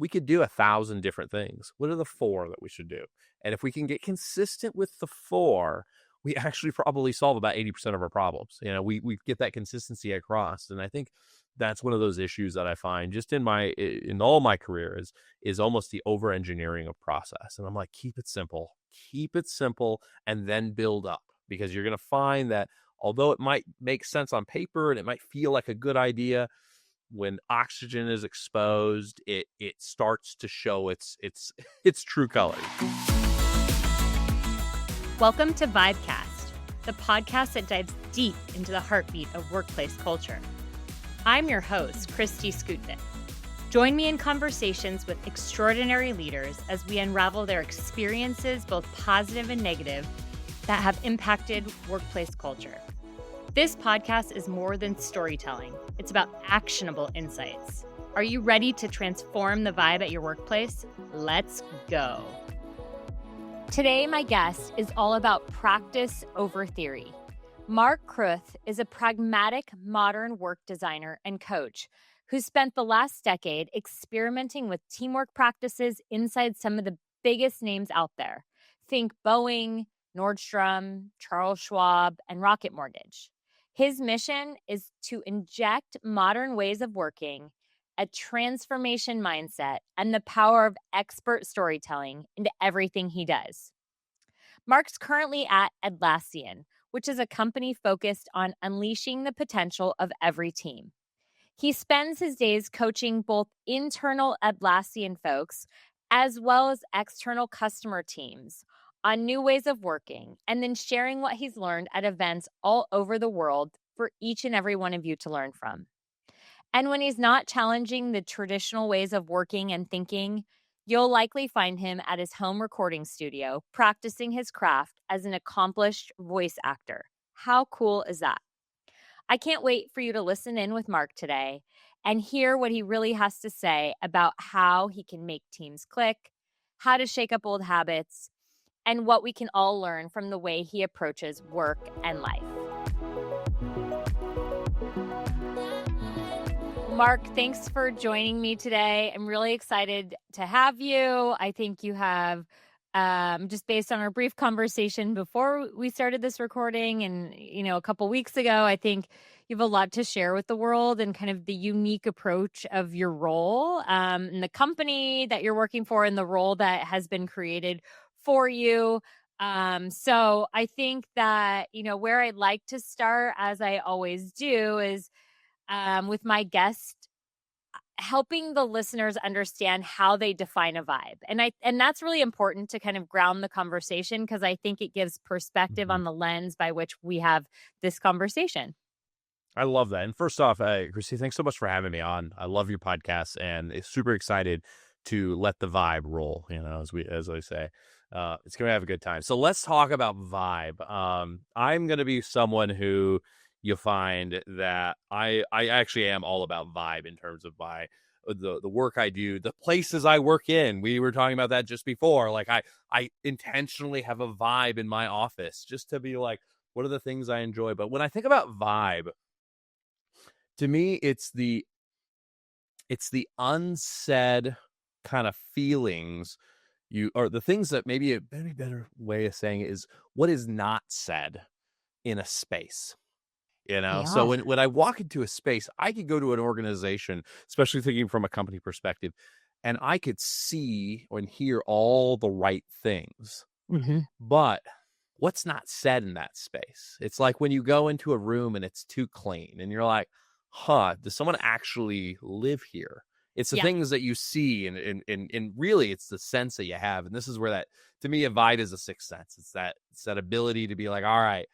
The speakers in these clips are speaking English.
we could do 1,000 different things. What are the 4 that we should do? And if we can get consistent with the 4, we actually probably solve about 80% of our problems. We get that consistency across. And I think that's one of those issues that I find just in all my career is almost the over engineering of process. And I'm like, keep it simple, and then build up, because you're going to find that although it might make sense on paper and it might feel like a good idea, when oxygen is exposed, it starts to show its true colors. Welcome to Vibecast, the podcast that dives deep into the heartbeat of workplace culture. I'm your host, Kristi. Join me in conversations with extraordinary leaders as we unravel their experiences, both positive and negative, that have impacted workplace culture. This podcast is more than storytelling. It's about actionable insights. Are you ready to transform the vibe at your workplace? Let's go. Today, my guest is all about practice over theory. Mark Cruth is a pragmatic modern work designer and coach who spent the last decade experimenting with teamwork practices inside some of the biggest names out there. Think Boeing, Nordstrom, Charles Schwab, and Rocket Mortgage. His mission is to inject modern ways of working, a transformation mindset, and the power of expert storytelling into everything he does. Mark's currently at Atlassian, which is a company focused on unleashing the potential of every team. He spends his days coaching both internal Atlassian folks as well as external customer teams on new ways of working, and then sharing what he's learned at events all over the world for each and every one of you to learn from. And when he's not challenging the traditional ways of working and thinking, you'll likely find him at his home recording studio practicing his craft as an accomplished voice actor. How cool is that? I can't wait for you to listen in with Mark today and hear what he really has to say about how he can make teams click, how to shake up old habits, and what we can all learn from the way he approaches work and life. Mark, thanks for joining me today. I'm really excited to have you. I think you have, just based on our brief conversation before we started this recording and, a couple weeks ago, I think you have a lot to share with the world and kind of the unique approach of your role and the company that you're working for and the role that has been created for you. So I think that, where I'd like to start, as I always do, is with my guest, helping the listeners understand how they define a vibe. And that's really important to kind of ground the conversation, because I think it gives perspective on the lens by which we have this conversation. I love that. And first off, Kristi, thanks so much for having me on. I love your podcast and it's super excited to let the vibe roll, as I say. It's going to have a good time. So let's talk about vibe. I'm going to be someone who you'll find that I actually am all about vibe in terms of the work I do, the places I work in. We were talking about that just before. Like I intentionally have a vibe in my office just to be like, what are the things I enjoy? But when I think about vibe, to me, it's the unsaid kind of feelings or the things that maybe a very better way of saying it is what is not said in a space. Yeah. So when I walk into a space, I could go to an organization, especially thinking from a company perspective, and I could see and hear all the right things. Mm-hmm. But what's not said in that space? It's like when you go into a room and it's too clean and you're like, does someone actually live here? It's the things that you see and really it's the sense that you have. And this is where that, to me, a vibe is a sixth sense. It's that ability to be like, all right,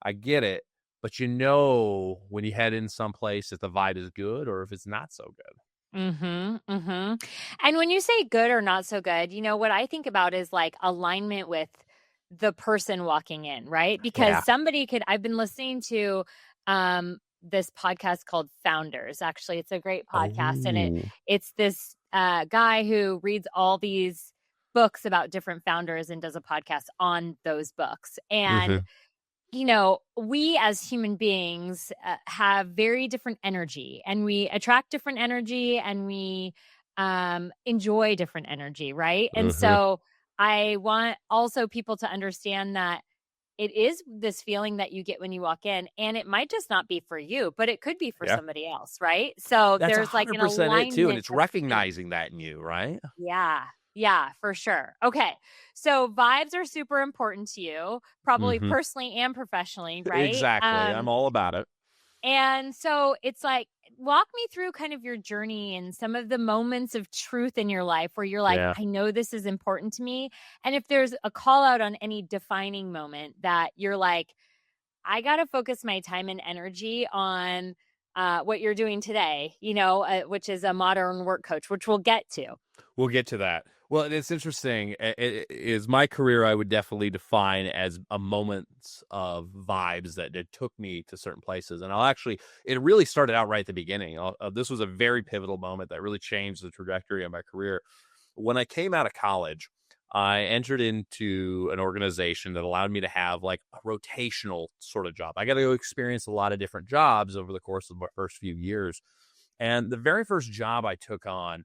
I get it. But when you head in someplace if the vibe is good or if it's not so good. Mm-hmm. Mm-hmm. And when you say good or not so good, what I think about is like alignment with the person walking in, right? Because I've been listening to this podcast called Founders. Actually, it's a great podcast. And it's this guy who reads all these books about different founders and does a podcast on those books. And we as human beings have very different energy, and we attract different energy, and we enjoy different energy, right? And Mm-hmm. so I want also people to understand that it is this feeling that you get when you walk in, and it might just not be for you, but it could be for Yeah. somebody else, right? So That's there's like an 100% it too. And alignment it's of feeling. recognizing that in you, right? Yeah. Yeah, for sure. Okay. So vibes are super important to you, probably Mm-hmm. personally and professionally, right? Exactly. I'm all about it. And so it's like, walk me through kind of your journey and some of the moments of truth in your life where you're like, Yeah. I know this is important to me. And if there's a call out on any defining moment that you're like, I got to focus my time and energy on what you're doing today, which is a modern work coach, which we'll get to. We'll get to that. Well, it's interesting. Is my career I would definitely define as a moments of vibes that it took me to certain places. And it really started out right at the beginning. This was a very pivotal moment that really changed the trajectory of my career. When I came out of college, I entered into an organization that allowed me to have like a rotational sort of job. I got to go experience a lot of different jobs over the course of my first few years. And the very first job I took on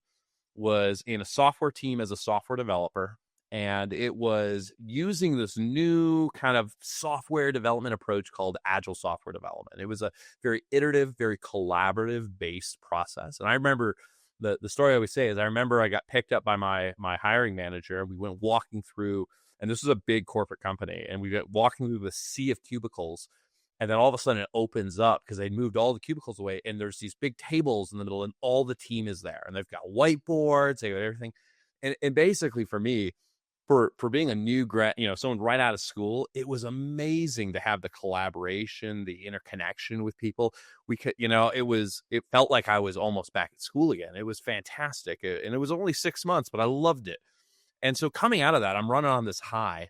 was in a software team as a software developer. And it was using this new kind of software development approach called agile software development. It was a very iterative, very collaborative based process. And I remember the story I always say is I remember I got picked up by my hiring manager. We went walking through, and this was a big corporate company, and we went walking through the sea of cubicles. And then all of a sudden it opens up because they moved all the cubicles away, and there's these big tables in the middle, and all the team is there, and they've got whiteboards, they got everything. And basically for me, for being a new grad, someone right out of school, it was amazing to have the collaboration, the interconnection with people. We could, it felt like I was almost back at school again. It was fantastic. And it was only 6 months, but I loved it. And so coming out of that, I'm running on this high.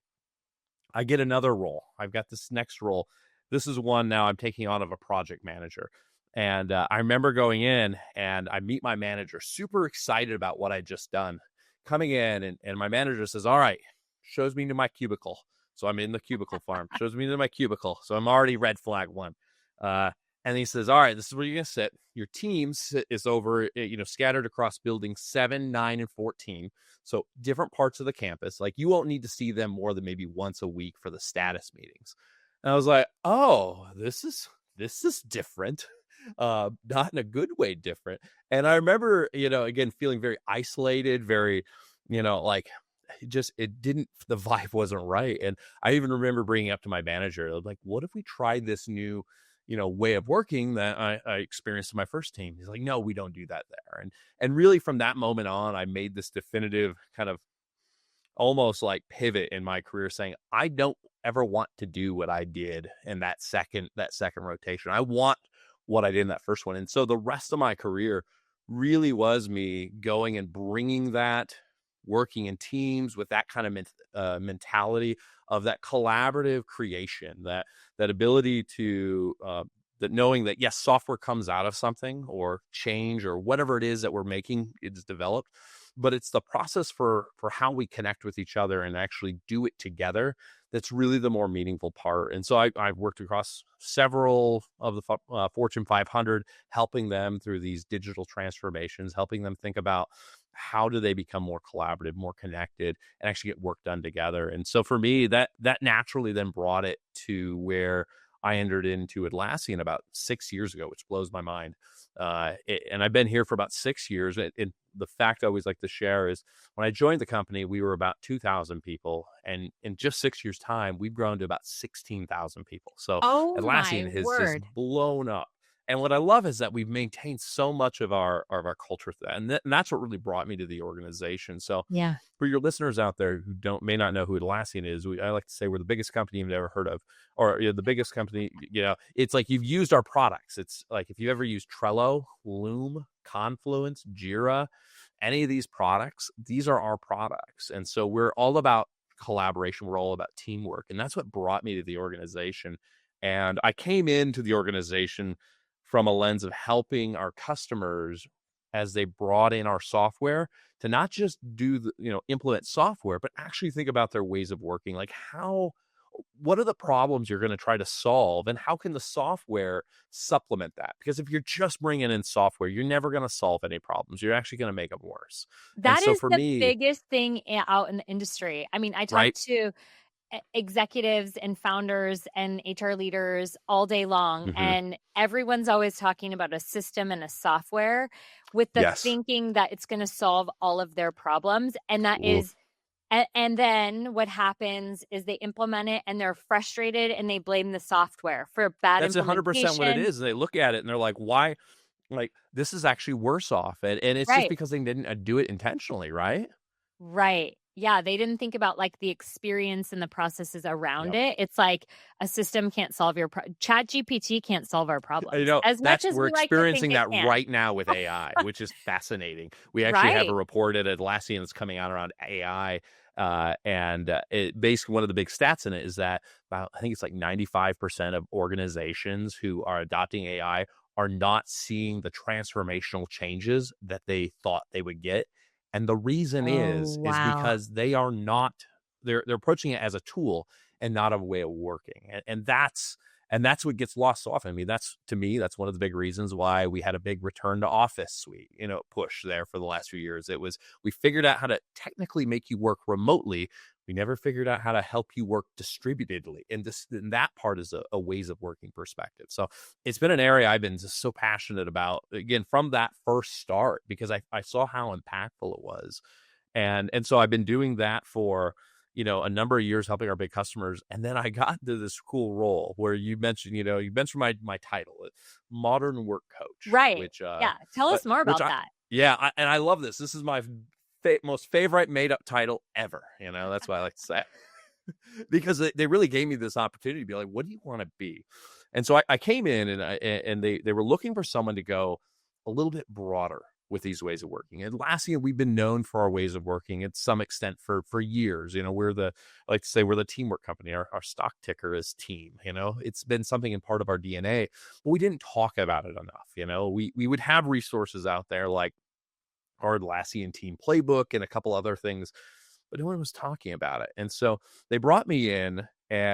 I get another role. I've got this next role. This is one now I'm taking on of a project manager. And I remember going in and I meet my manager, super excited about what I'd just done. Coming in, and my manager says, all right, shows me to my cubicle. So I'm in the cubicle farm, shows me to my cubicle. So I'm already red flag one. And he says, all right, this is where you're going to sit. Your team is over, scattered across buildings 7, 9, and 14. So different parts of the campus. Like you won't need to see them more than maybe once a week for the status meetings. And I was like, oh, this is different. Not in a good way different. And I remember, again, feeling very isolated, very, like the vibe wasn't right. And I even remember bringing up to my manager, like, what if we tried this new, way of working that I experienced in my first team? He's like, no, we don't do that there. And really from that moment on, I made this definitive kind of almost like pivot in my career saying, I don't ever want to do what I did in that second rotation. I want what I did in that first one. And so the rest of my career really was me going and bringing that, working in teams with that kind of mentality of that collaborative creation, that ability to, that knowing that, yes, software comes out of something or change or whatever it is that we're making, it's developed, but it's the process for how we connect with each other and actually do it together that's really the more meaningful part. And so I've worked across several of the Fortune 500, helping them through these digital transformations, helping them think about how do they become more collaborative, more connected, and actually get work done together. And so for me, that naturally then brought it to where I entered into Atlassian about 6 years ago, which blows my mind. And I've been here for about 6 years. And the fact I always like to share is when I joined the company, we were about 2,000 people. And in just 6 years' time, we've grown to about 16,000 people. So Oh my Atlassian has just word. blown up. And what I love is that we've maintained so much of our culture with that. And that's what really brought me to the organization. So Yeah. for your listeners out there who may not know who Atlassian is, I like to say we're the biggest company you've ever heard of, or the biggest company. It's like you've used our products. It's like if you ever used Trello, Loom, Confluence, Jira, any of these products, these are our products. And so we're all about collaboration. We're all about teamwork, and that's what brought me to the organization. And I came into the organization from a lens of helping our customers as they brought in our software to not just do implement software, but actually think about their ways of working. Like how what are the problems you're going to try to solve, and how can the software supplement that? Because if you're just bringing in software, you're never going to solve any problems. You're actually going to make them worse. And That so is for the me, biggest thing out in the industry. I mean, I talk right? to executives and founders and HR leaders all day long, Hmm. and everyone's always talking about a system and a software with the Yes. thinking that it's going to solve all of their problems. And that Oof. is, and then what happens is they implement it and they're frustrated and they blame the software for bad That's 100% what it implementation. is. And they look at it and they're like, why? Like, this is actually worse off. And it's just Right. because they didn't do it intentionally, right? Right. Yeah, they didn't think about, like, the experience and the processes around Yep. it. It's like a system can't solve your ChatGPT can't solve our You problems, know, as much that's as we're we like to think experiencing it that can. right now with AI, which is fascinating. We actually have a Right. report at Atlassian that's coming out around AI, and it basically one of the big stats in it is that about I think it's like 95% of organizations who are adopting AI are not seeing the transformational changes that they thought they would get, and the reason Oh, is wow. because they are not they're approaching it as a tool and not a way of working, and that's what gets lost so often. I mean, that's to me, that's one of the big reasons why we had a big return to office suite, push there for the last few years. It was we figured out how to technically make you work remotely. We never figured out how to help you work distributedly. And that part is a ways of working perspective. So it's been an area I've been just so passionate about, again, from that first start, because I saw how impactful it was. And so I've been doing that for a number of years, helping our big customers. And then I got into this cool role where you mentioned my title, modern work coach, Right. which Yeah, tell us more which about I that. yeah, and I love this. This is my most favorite made up title ever. That's what I like to say. Because they really gave me this opportunity to be like, what do you want to be? And so I came in, and they were looking for someone to go a little bit broader with these ways of working. And Atlassian, we've been known for our ways of working at some extent for years. I like to say we're the teamwork company. Our stock ticker is team. It's been something in part of our DNA, but we didn't talk about it enough. We would have resources out there like our Atlassian team playbook and a couple other things, but no one was talking about it. And so they brought me in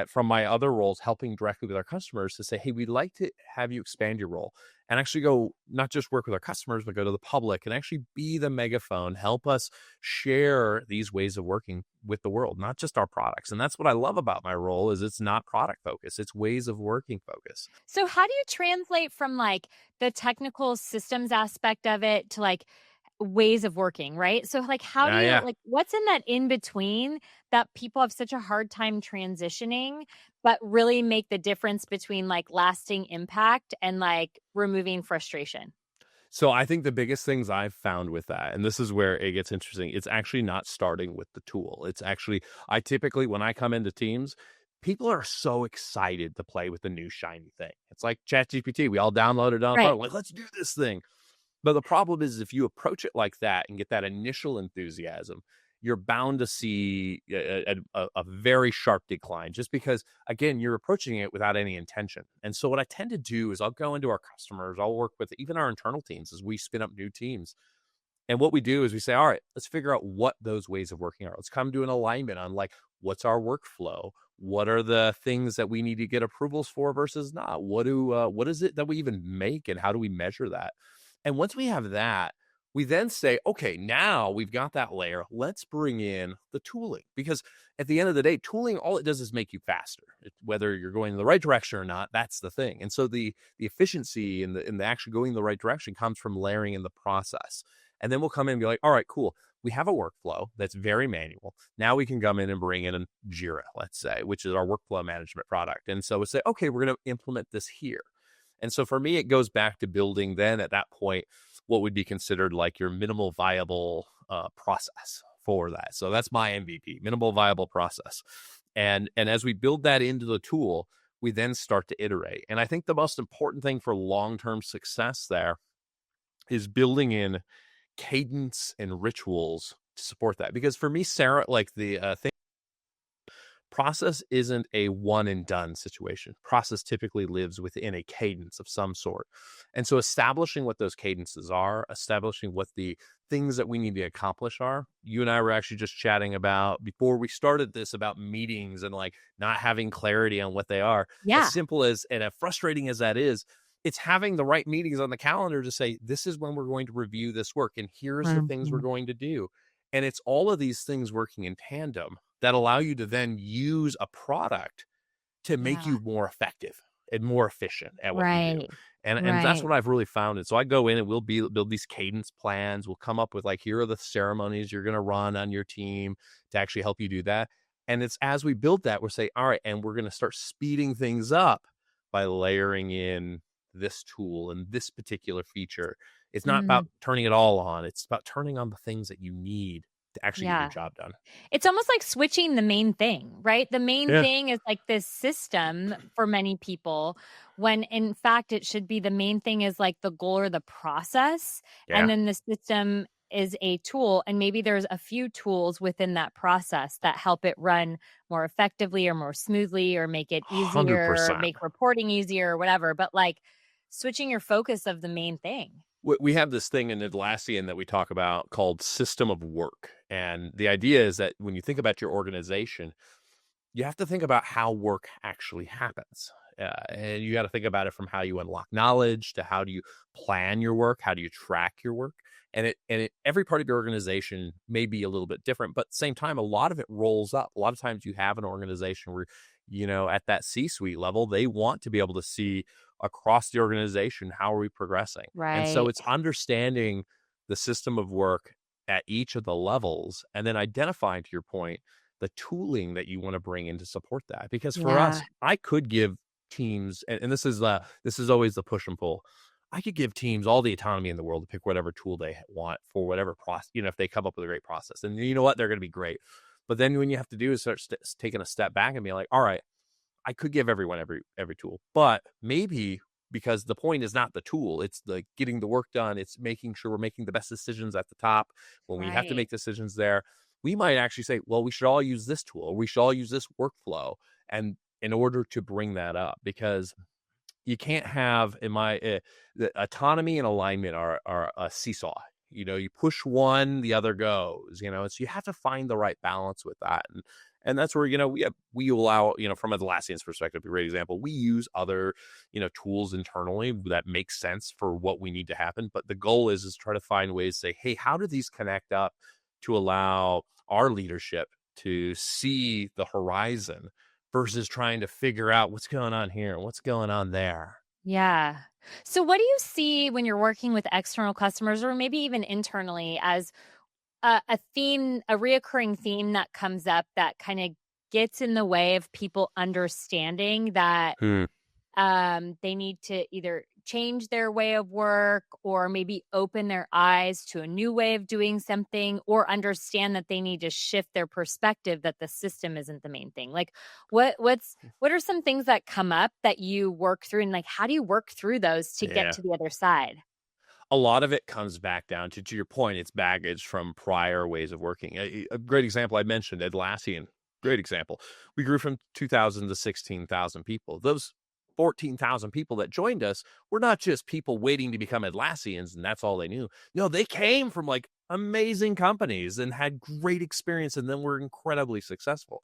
from my other roles, helping directly with our customers, to say, hey, we'd like to have you expand your role and actually go not just work with our customers, but go to the public and actually be the megaphone, help us share these ways of working with the world, not just our products. And that's what I love about my role is it's not product focused, it's ways of working focus. So how do you translate from, like, the technical systems aspect of it to, like, ways of working, right? So, like, how do Yeah, you, yeah. like, what's in that in between that people have such a hard time transitioning, but really make the difference between, like, lasting impact and, like, removing frustration? So I think the biggest things I've found with that, and this is where it gets interesting, it's actually not starting with the tool. It's actually, I typically, when I come into teams, people are so excited to play with the new shiny thing. It's like ChatGPT. We all downloaded it on Right. phone. Like, let's do this thing. But the problem is, if you approach it like that and get that initial enthusiasm, you're bound to see a very sharp decline, just because, again, you're approaching it without any intention. And so what I tend to do is I'll go into our customers, I'll work with even our internal teams as we spin up new teams. And what we do is we say, all right, let's figure out what those ways of working are. Let's come to an alignment on, like, what's our workflow? What are the things that we need to get approvals for versus not? What is it that we even make, and how do we measure that? And once we have that, we then say, okay, now we've got that layer. Let's bring in the tooling, because at the end of the day, tooling, all it does is make you faster. Whether you're going in the right direction or not, that's the thing. And so the efficiency and the actually going in the right direction comes from layering in the process. And then we'll come in and be like, all right, cool. We have a workflow that's very manual. Now we can come in and bring in Jira, let's say, which is our workflow management product. And so we say, okay, we're going to implement this here. And so for me, it goes back to building then at that point what would be considered like your minimal viable process for that. So that's my MVP, minimal viable process. And as we build that into the tool, we then start to iterate. And I think the most important thing for long-term success there is building in cadence and rituals to support that. Because for me, Sarah, like the thing, process isn't a one and done situation. Process typically lives within a cadence of some sort. And so establishing what those cadences are, establishing what the things that we need to accomplish are. You and I were actually just chatting about, before we started this, about meetings and like not having clarity on what they are. As Yeah. simple as and as frustrating as that is, it's having the right meetings on the calendar to say, this is when we're going to review this work, and here's the things we're Mhm. going to do. And it's all of these things working in tandem that allow you to then use a product to make Yeah. you more effective and more efficient at what you do. Right. And that's Right. what I've really found. And so I go in and build these cadence plans. We'll come up with like, here are the ceremonies you're going to run on your team to actually help you do that. And it's as we build that, we're saying, all right, and we're going to start speeding things up by layering in this tool and this particular feature. It's not about Mm. turning it all on. It's about turning on the things that you need to actually get your Yeah. job done. It's almost like switching the main thing, right? The main Yeah. thing is like this system for many people, when in fact it should be the main thing is like the goal or the process. And Yeah. then the system is a tool. And maybe there's a few tools within that process that help it run more effectively or more smoothly or make it easier, 100%. make reporting easier or whatever. But like switching your focus of the main thing. We have this thing in Atlassian that we talk about called system of work. And the idea is that when you think about your organization, you have to think about how work actually happens. And you got to think about it from how you unlock knowledge to how do you plan your work, how do you track your work. Every part of your organization may be a little bit different, but at the same time, a lot of it rolls up. A lot of times you have an organization where, at that C-suite level, they want to be able to see across the organization, how are we progressing? And so Right. it's understanding the system of work at each of the levels and then identifying, to your point, the tooling that you want to bring in to support that. Because for Yeah. us, I could give teams, and this is always the push and pull. I could give teams all the autonomy in the world to pick whatever tool they want for whatever process, if they come up with a great process. And you know what? They're going to be great. But then when you have to do is start taking a step back and be like, all right, I could give everyone every tool, but maybe because the point is not the tool, it's the getting the work done. It's making sure we're making the best decisions at the top when we have to Right. make decisions there. We might actually say, well, we should all use this tool, or we should all use this workflow, and in order to bring that up, because you can't have the autonomy and alignment are a seesaw. You push one, the other goes. So you have to find the right balance with that, and that's where we allow, from Atlassian's perspective, a great example. We use other tools internally that make sense for what we need to happen, but the goal is try to find ways to say, hey, how do these connect up to allow our leadership to see the horizon versus trying to figure out what's going on here and what's going on there. Yeah. So, what do you see when you're working with external customers or maybe even internally as a theme, a reoccurring theme that comes up that kind of gets in the way of people understanding that Hmm. they need to either change their way of work or maybe open their eyes to a new way of doing something or understand that they need to shift their perspective that the system isn't the main thing. Like what are some things that come up that you work through and like how do you work through those to get Yeah. to the other side? A lot of it comes back down to your point, it's baggage from prior ways of working. A great example I mentioned, Atlassian, great example. We grew from 2,000 to 16,000 people. Those 14,000 people that joined us were not just people waiting to become Atlassians and that's all they knew. No, they came from like amazing companies and had great experience and then were incredibly successful.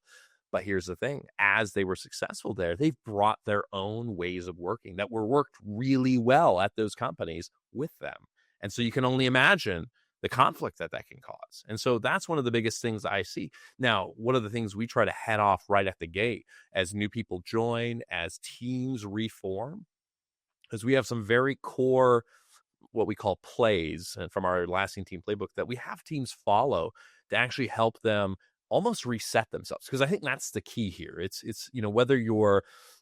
But here's the thing, as they were successful there, they've brought their own ways of working that were worked really well at those companies with them. And so you can only imagine the conflict that can cause. And so that's one of the biggest things I see. Now, one of the things we try to head off right at the gate as new people join, as teams reform, is we have some very core, what we call plays from our Atlassian team playbook that we have teams follow to actually help them almost reset themselves. Because I think that's the key here. It's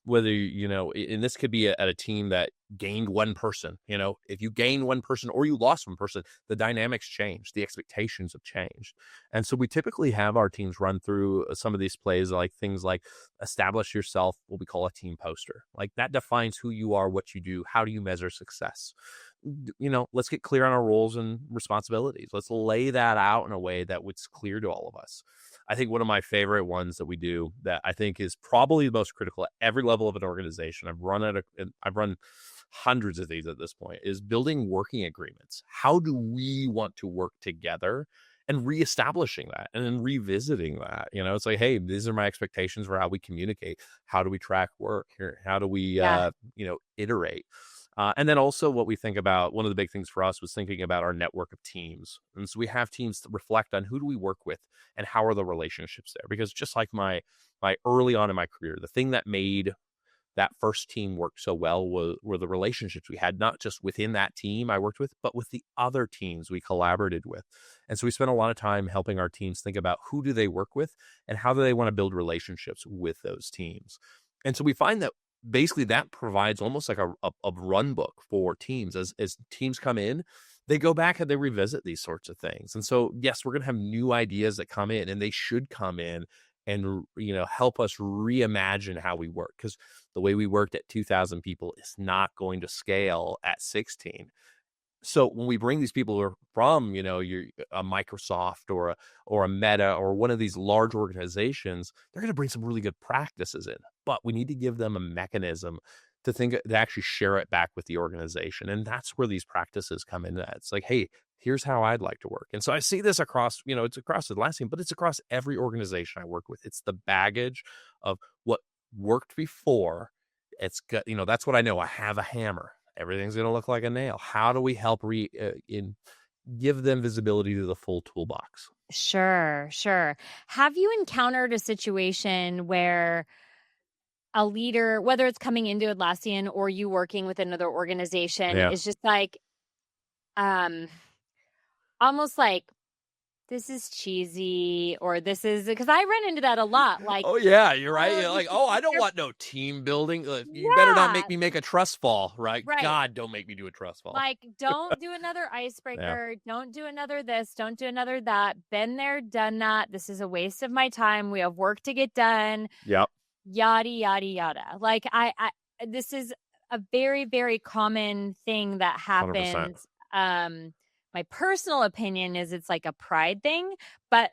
and this could be at a team that gained one person, if you gain one person or you lost one person, the dynamics change, the expectations have changed. And so we typically have our teams run through some of these plays, like things like establish yourself, what we call a team poster. Like that defines who you are, what you do, how do you measure success? Let's get clear on our roles and responsibilities. Let's lay that out in a way that was clear to all of us. I think one of my favorite ones that we do that I think is probably the most critical at every level of an organization. I've run hundreds of these at this point, is building working agreements. How do we want to work together? And reestablishing that and then revisiting that. It's like, hey, these are my expectations for how we communicate. How do we track work here? How do we Yeah. iterate? And then also what we think about, one of the big things for us was thinking about our network of teams. And so we have teams that reflect on who do we work with and how are the relationships there? Because just like my early on in my career, the thing that made that first team worked so well were the relationships we had, not just within that team I worked with, but with the other teams we collaborated with. And so we spent a lot of time helping our teams think about who do they work with and how do they want to build relationships with those teams. And so we find that basically that provides almost like a run book for teams. As teams come in, they go back and they revisit these sorts of things. And so, yes, we're going to have new ideas that come in, and they should come in and help us reimagine how we work, because the way we worked at 2,000 people is not going to scale at 16. So when we bring these people who are from a Microsoft or a Meta or one of these large organizations, they're going to bring some really good practices in, but we need to give them a mechanism to actually share it back with the organization. And that's where these practices come in. It's like, hey, here's how I'd like to work. And so I see this across, it's across Atlassian, but it's across every organization I work with. It's the baggage of what worked before. It's got, that's what I know. I have a hammer. Everything's going to look like a nail. How do we help give them visibility to the full toolbox? Sure. Have you encountered a situation where a leader, whether it's coming into Atlassian or you working with another organization, is just like, almost like, this is cheesy, or this is, because I run into that a lot. Like, oh yeah, you're right. You're like, oh, I don't want no team building. You better not make me make a trust fall, right? God, don't make me do a trust fall. Like, don't do another icebreaker. Don't do another this. Don't do another that. Been there, done that. This is a waste of my time. We have work to get done. Yep. Yada, yada, yada. Like, I this is a very, very common thing that happens. 100%. My personal opinion is it's like a pride thing, but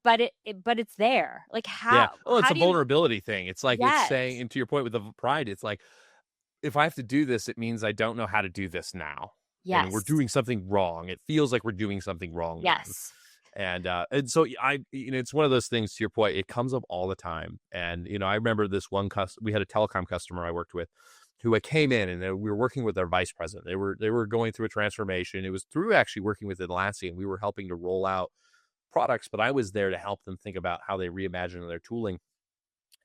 it's there. Like, how? Yeah. Oh, it's a vulnerability thing. It's like, it's saying, and to your point with the pride, it's like, if I have to do this, it means I don't know how to do this now. Yes. And we're doing something wrong. It feels like we're doing something wrong. Yes. And so it's one of those things, to your point, it comes up all the time. And, I remember this one we had a telecom customer I worked with who came in, and we were working with their vice president. They were going through a transformation. It was through actually working with Atlassian. We were helping to roll out products, but I was there to help them think about how they reimagine their tooling.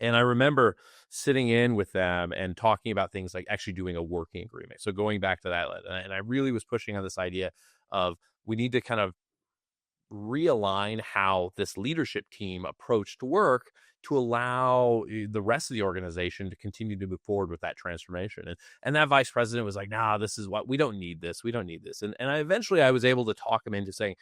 And I remember sitting in with them and talking about things like actually doing a working agreement. So going back to that, and I really was pushing on this idea of we need to kind of realign how this leadership team approached work to allow the rest of the organization to continue to move forward with that transformation. And that vice president was like, nah, this is what we don't need this. We don't need this. And eventually I was able to talk him into saying,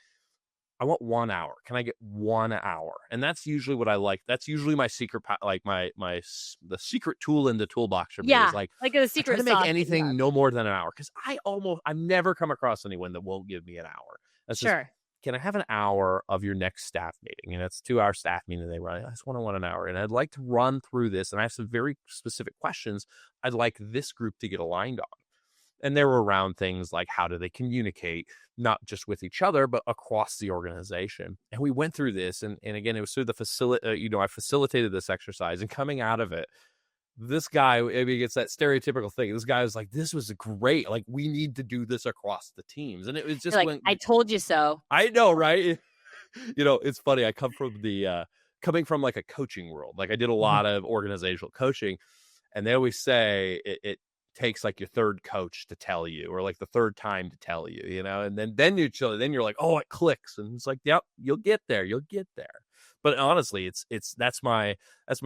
I want 1 hour. Can I get 1 hour? And that's usually what I like. That's usually my secret, like the secret tool in the toolbox for me is like a secret to make anything no more than an hour. Cause I've never come across anyone that won't give me an hour. That's sure. Can I have an hour of your next staff meeting? And it's a 2-hour staff meeting they run. I just want an hour. And I'd like to run through this. And I have some very specific questions I'd like this group to get aligned on. And they were around things like, how do they communicate, not just with each other, but across the organization. And we went through this. And again, it was through the I facilitated this exercise, and coming out of it, this guy, it's that stereotypical thing. This guy was like, this was great. Like, we need to do this across the teams. And it was just like, I told you so. I know, right? It's funny. I come from coming from like a coaching world. Like, I did a lot of organizational coaching, and they always say it takes like your third coach to tell you, or like the third time to tell you, and then you're like, oh, it clicks. And it's like, yep, you'll get there. But honestly, that's my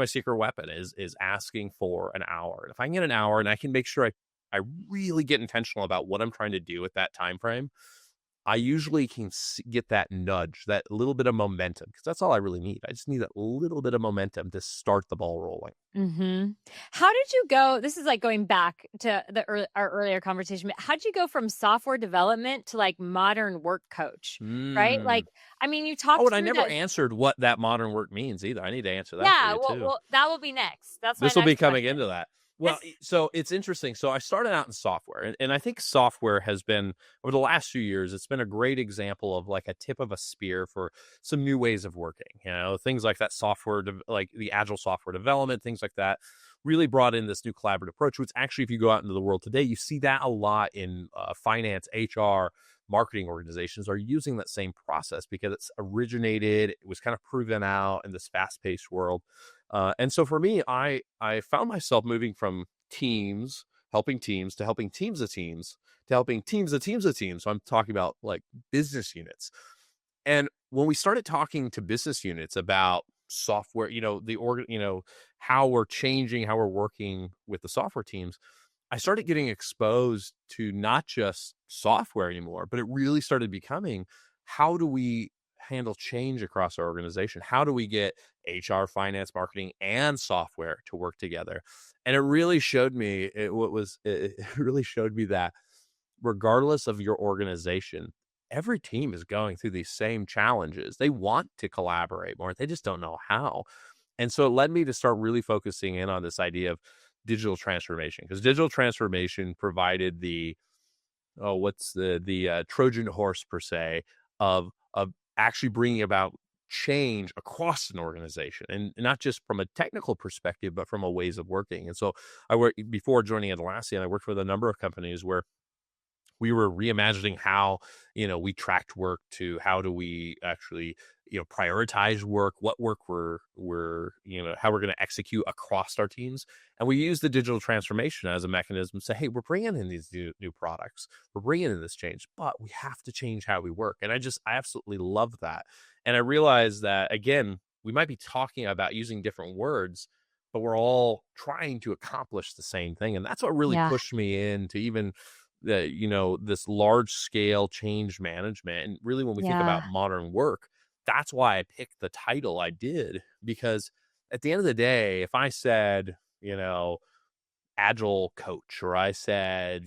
secret weapon is asking for an hour. And if I can get an hour and I can make sure I really get intentional about what I'm trying to do at that time frame, I usually can get that nudge, that little bit of momentum, because that's all I really need. I just need that little bit of momentum to start the ball rolling. Mm-hmm. How did you go? This is like going back to our earlier conversation. How did you go from software development to like modern work coach, right? Like, I mean, you talked. Oh, and I never answered what that modern work means either. I need to answer that. Yeah, for you too. Well, that will be next. This will be coming into that. Well, so it's interesting. So I started out in software, and I think software has been, over the last few years, it's been a great example of like a tip of a spear for some new ways of working. Things like that software, like the agile software development, things like that, really brought in this new collaborative approach. Which actually, if you go out into the world today, you see that a lot in finance, HR, marketing organizations are using that same process because it's originated, it was kind of proven out in this fast-paced world. And so for me, I found myself moving from teams, helping teams, to helping teams of teams, to helping teams of teams of teams. So I'm talking about like business units. And when we started talking to business units about software, how we're changing, how we're working with the software teams, I started getting exposed to not just software anymore, but it really started becoming, how do we handle change across our organization? How do we get HR, finance, marketing, and software to work together? And it really showed me it really showed me that regardless of your organization, every team is going through these same challenges. They want to collaborate more. They just don't know how. And so it led me to start really focusing in on this idea of digital transformation, because digital transformation provided what's the Trojan horse per se of actually bringing about change across an organization, and not just from a technical perspective, but from a ways of working. And so I worked, before joining Atlassian, I worked with a number of companies where we were reimagining how, we tracked work, to how do we actually, prioritize work, what work how we're going to execute across our teams. And we use the digital transformation as a mechanism to say, hey, we're bringing in these new products, we're bringing in this change, but we have to change how we work. And I absolutely love that. And I realized that, again, we might be talking about using different words, but we're all trying to accomplish the same thing. And that's what really Yeah. pushed me into even this large scale change management. And really, when we think Yeah. about modern work, that's why I picked the title I did, because at the end of the day, if I said, agile coach, or I said,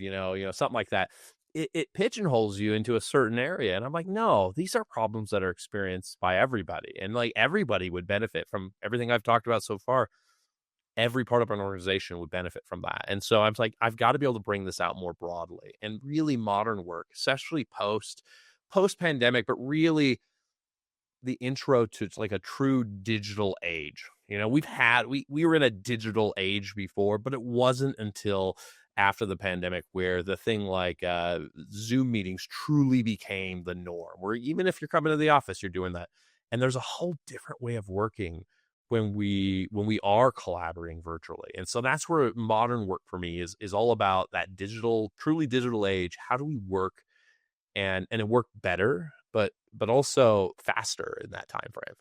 something like that, it pigeonholes you into a certain area. And I'm like, no, these are problems that are experienced by everybody. And like everybody would benefit from everything I've talked about so far. Every part of an organization would benefit from that. And so I'm like, I've got to be able to bring this out more broadly, and really modern work, especially post pandemic, but really the intro to like a true digital age. We were in a digital age before, but it wasn't until after the pandemic where the thing like Zoom meetings truly became the norm, where even if you're coming to the office, you're doing that. And there's a whole different way of working when we are collaborating virtually. And so that's where modern work for me is all about, that truly digital age. How do we work and it work better, but also faster in that time frame?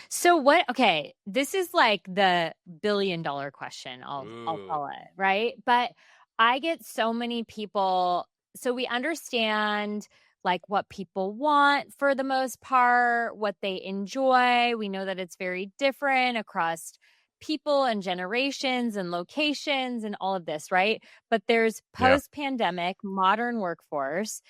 So okay, this is like the $1 billion question, I'll call it, right? But I get so many people, so we understand like what people want for the most part, what they enjoy. We know that it's very different across people and generations and locations and all of this, right? But there's Yeah. post-pandemic modern workforce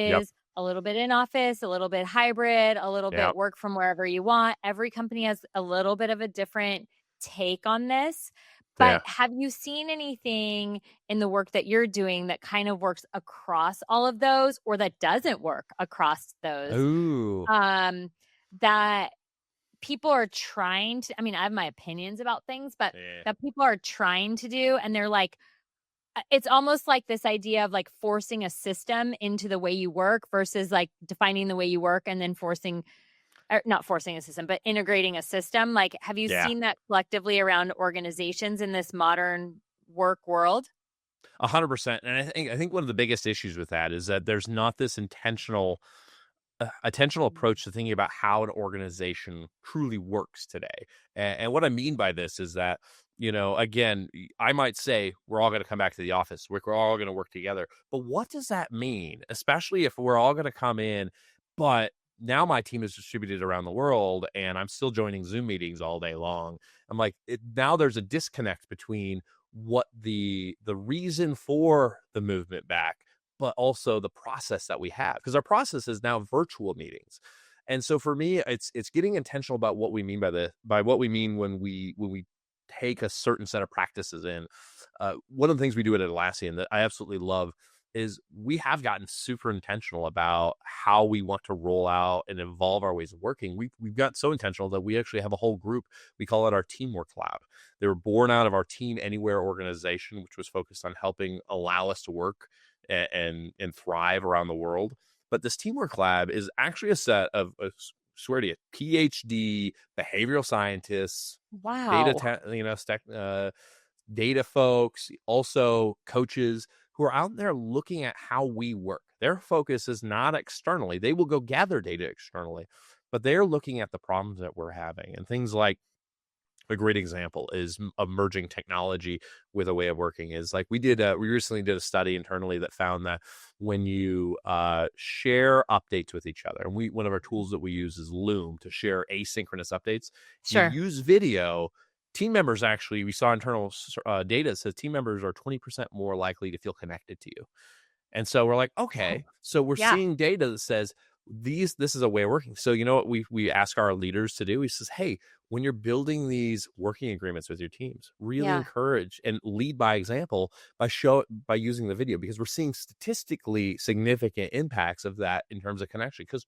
Yep. is a little bit in office, a little bit hybrid, a little bit Yep. work from wherever you want. Every company has a little bit of a different take on this. But Yeah. have you seen anything in the work that you're doing that kind of works across all of those, or that doesn't work across those? Ooh. Um, that people are trying to, I mean, I have my opinions about things, but Yeah. that people are trying to do, and they're like, it's almost like this idea of like forcing a system into the way you work versus like defining the way you work and then not forcing a system, but integrating a system. Like, have you Yeah. seen that collectively around organizations in this modern work world? 100%. And I think one of the biggest issues with that is that there's not this intentional approach to thinking about how an organization truly works today. And what I mean by this is that, again, I might say we're all going to come back to the office, we're all going to work together. But what does that mean? Especially if we're all going to come in, but now my team is distributed around the world and I'm still joining Zoom meetings all day long. I'm like, now there's a disconnect between what the reason for the movement back, but also the process that we have, because our process is now virtual meetings. And so for me, it's getting intentional about what we mean by what we mean when we take a certain set of practices in. One of the things we do at Atlassian that I absolutely love is we have gotten super intentional about how we want to roll out and evolve our ways of working. We've got so intentional that we actually have a whole group. We call it our Teamwork Lab. They were born out of our Team Anywhere organization, which was focused on helping allow us to work and thrive around the world. But this Teamwork Lab is actually a set of, swear to you, PhD behavioral scientists, Wow. data folks, also coaches who are out there looking at how we work. Their focus is not externally. They will go gather data externally, but they're looking at the problems that we're having. And things like, a great example is emerging technology with a way of working is like we recently did a study internally that found that when you share updates with each other, and one of our tools that we use is Loom to share asynchronous updates. Sure. You use video. Team members actually, we saw internal data says team members are 20% more likely to feel connected to you. And so we're like, okay, so we're seeing data that says this is a way of working. So you know what we ask our leaders to do? We says, hey, when you're building these working agreements with your teams, really encourage and lead by example by using the video, because we're seeing statistically significant impacts of that in terms of connection, because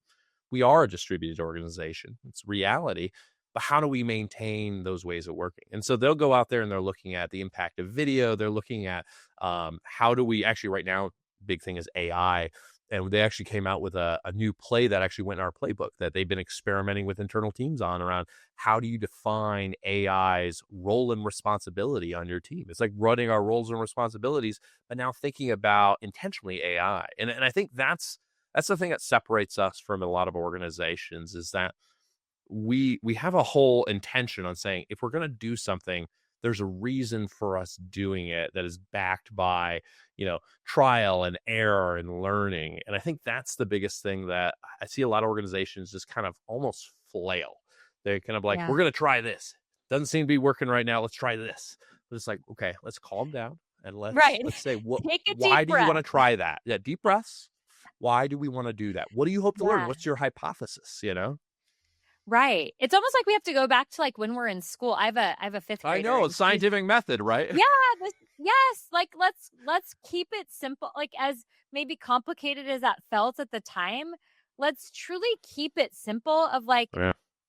we are a distributed organization. It's reality. But how do we maintain those ways of working? And so they'll go out there and they're looking at the impact of video. They're looking at how do we actually, right now, big thing is AI. And they actually came out with a new play that actually went in our playbook that they've been experimenting with internal teams on around how do you define AI's role and responsibility on your team. It's like running our roles and responsibilities, but now thinking about intentionally AI. And I think that's the thing that separates us from a lot of organizations, is that we have a whole intention on saying, if we're going to do something, there's a reason for us doing it that is backed by, trial and error and learning. And I think that's the biggest thing that I see a lot of organizations just kind of almost flail. They're kind of like, we're going to try this. Doesn't seem to be working right now. Let's try this. But it's like, okay, let's calm down and let's say, why do you want to try that? Yeah, deep breaths. Why do we want to do that? What do you hope to learn? What's your hypothesis? Right. It's almost like we have to go back to like when we're in school. I have a fifth grader. I know, it's scientific method, right? Yeah. Yes. Like let's keep it simple. Like, as maybe complicated as that felt at the time, let's truly keep it simple of like,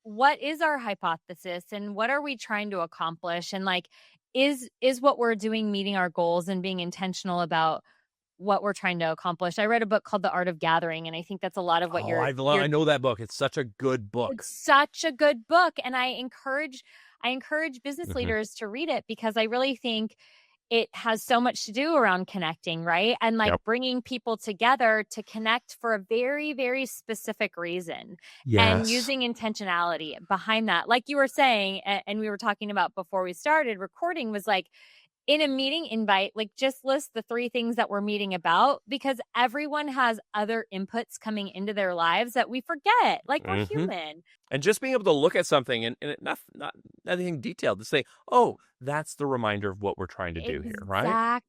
what is our hypothesis and what are we trying to accomplish? And like, is what we're doing meeting our goals and being intentional about what we're trying to accomplish? I read a book called The Art of Gathering, and I think that's a lot of what I know that book. It's such a good book. It's such a good book, and I encourage business leaders to read it, because I really think it has so much to do around connecting, right? And like bringing people together to connect for a very, very specific reason, and using intentionality behind that. Like you were saying, and we were talking about before we started recording, was like, in a meeting invite, like just list the 3 things that we're meeting about, because everyone has other inputs coming into their lives that we forget. Like, we're human. And just being able to look at something and not anything detailed, to say, oh, that's the reminder of what we're trying to do here, right?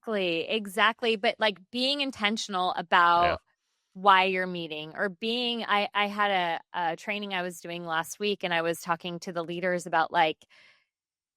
Exactly. But like being intentional about why you're meeting, or being, I had a training I was doing last week, and I was talking to the leaders about like,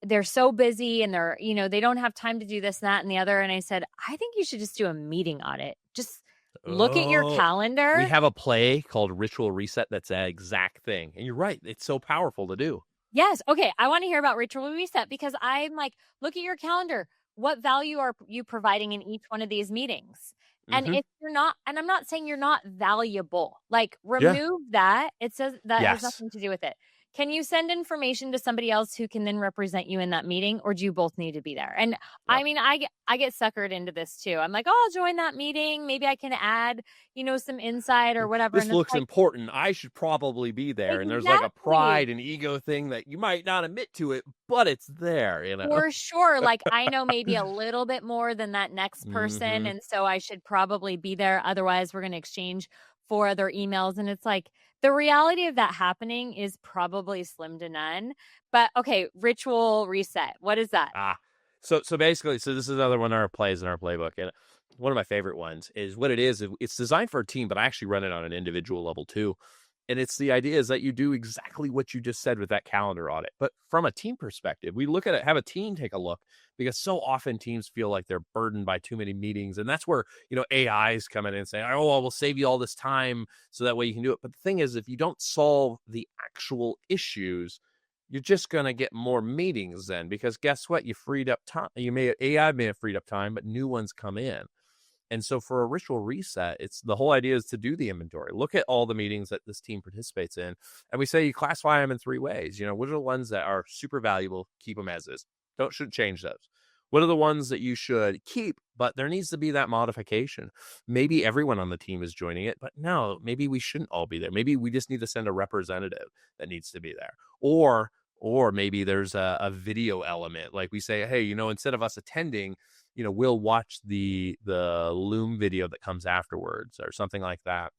they're so busy and they're, they don't have time to do this, that, and the other. And I said, I think you should just do a meeting audit. Just look at your calendar. We have a play called Ritual Reset that's that exact thing. And you're right. It's so powerful to do. Yes. Okay. I want to hear about Ritual Reset, because I'm like, look at your calendar. What value are you providing in each one of these meetings? And if you're not, and I'm not saying you're not valuable, like remove that. It says that has nothing to do with it. Can you send information to somebody else who can then represent you in that meeting, or do you both need to be there? And I mean, I get suckered into this too. I'm like, oh, I'll join that meeting. Maybe I can add, some insight or whatever. This looks important. I should probably be there. Exactly. And there's like a pride and ego thing that you might not admit to it, but it's there, For sure. Like, I know maybe a little bit more than that next person. And so I should probably be there. Otherwise, we're going to exchange 4 other emails. And it's like, the reality of that happening is probably slim to none. But okay, Ritual Reset. What is that? So basically, this is another one of our plays in our playbook. And one of my favorite ones is what it is. It's designed for a team, but I actually run it on an individual level too. And it's the idea is that you do exactly what you just said with that calendar audit. But from a team perspective, we look at it, have a team take a look, because so often teams feel like they're burdened by too many meetings. And that's where, AIs come in and say, oh, well, we'll save you all this time so that way you can do it. But the thing is, if you don't solve the actual issues, you're just going to get more meetings then, because guess what? You freed up time. AI may have freed up time, but new ones come in. And so for a ritual reset, it's the whole idea is to do the inventory. Look at all the meetings that this team participates in. And we say you classify them in 3 ways. What are the ones that are super valuable? Keep them as is. Should change those. What are the ones that you should keep, but there needs to be that modification? Maybe everyone on the team is joining it, but no, maybe we shouldn't all be there. Maybe we just need to send a representative that needs to be there. Or maybe there's a video element. Like we say, hey, instead of us attending, we'll watch the Loom video that comes afterwards or something like that.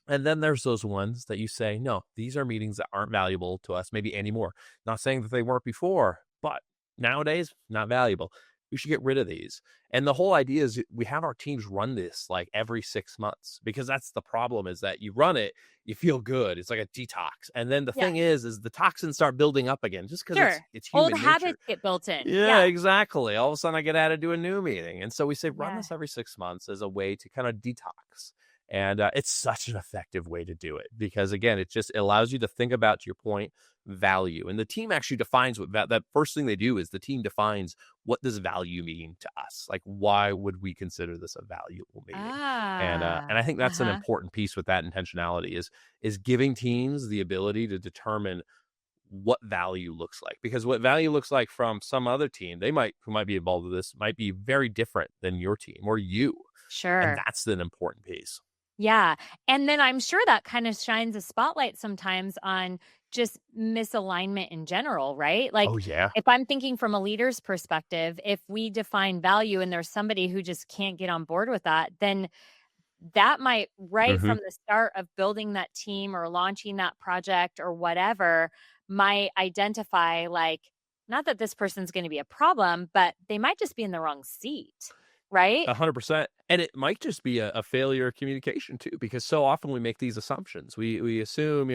And then there's those ones that you say, no, these are meetings that aren't valuable to us maybe anymore. Not saying that they weren't before, but nowadays, not valuable. We should get rid of these. And the whole idea is we have our teams run this like every 6 months, because that's the problem, is that you run it, you feel good. It's like a detox. And then the thing is the toxins start building up again, just because it's human Old nature. habits get built in. Yeah, exactly. All of a sudden I get added to a new meeting. And so we say run Yeah. this every 6 months as a way to kind of detox. And it's such an effective way to do it, because again, it just allows you to think about, to your point, value. And the team actually defines what that first thing they do is the team defines, what does value mean to us? Like, why would we consider this a valuable meeting? And I think that's an important piece with that intentionality is giving teams the ability to determine what value looks like, because what value looks like from some other team, who might be involved with this, might be very different than your team or you. Sure. And that's an important piece. Yeah. And then I'm sure that kind of shines a spotlight sometimes on just misalignment in general, right? Like, Oh, yeah. if I'm thinking from a leader's perspective, if we define value and there's somebody who just can't get on board with that, then that might, right from the start of building that team or launching that project or whatever, might identify, like, not that this person's going to be a problem, but they might just be in the wrong seat. Right? 100%. And it might just be a failure of communication too, because so often we make these assumptions. We assume,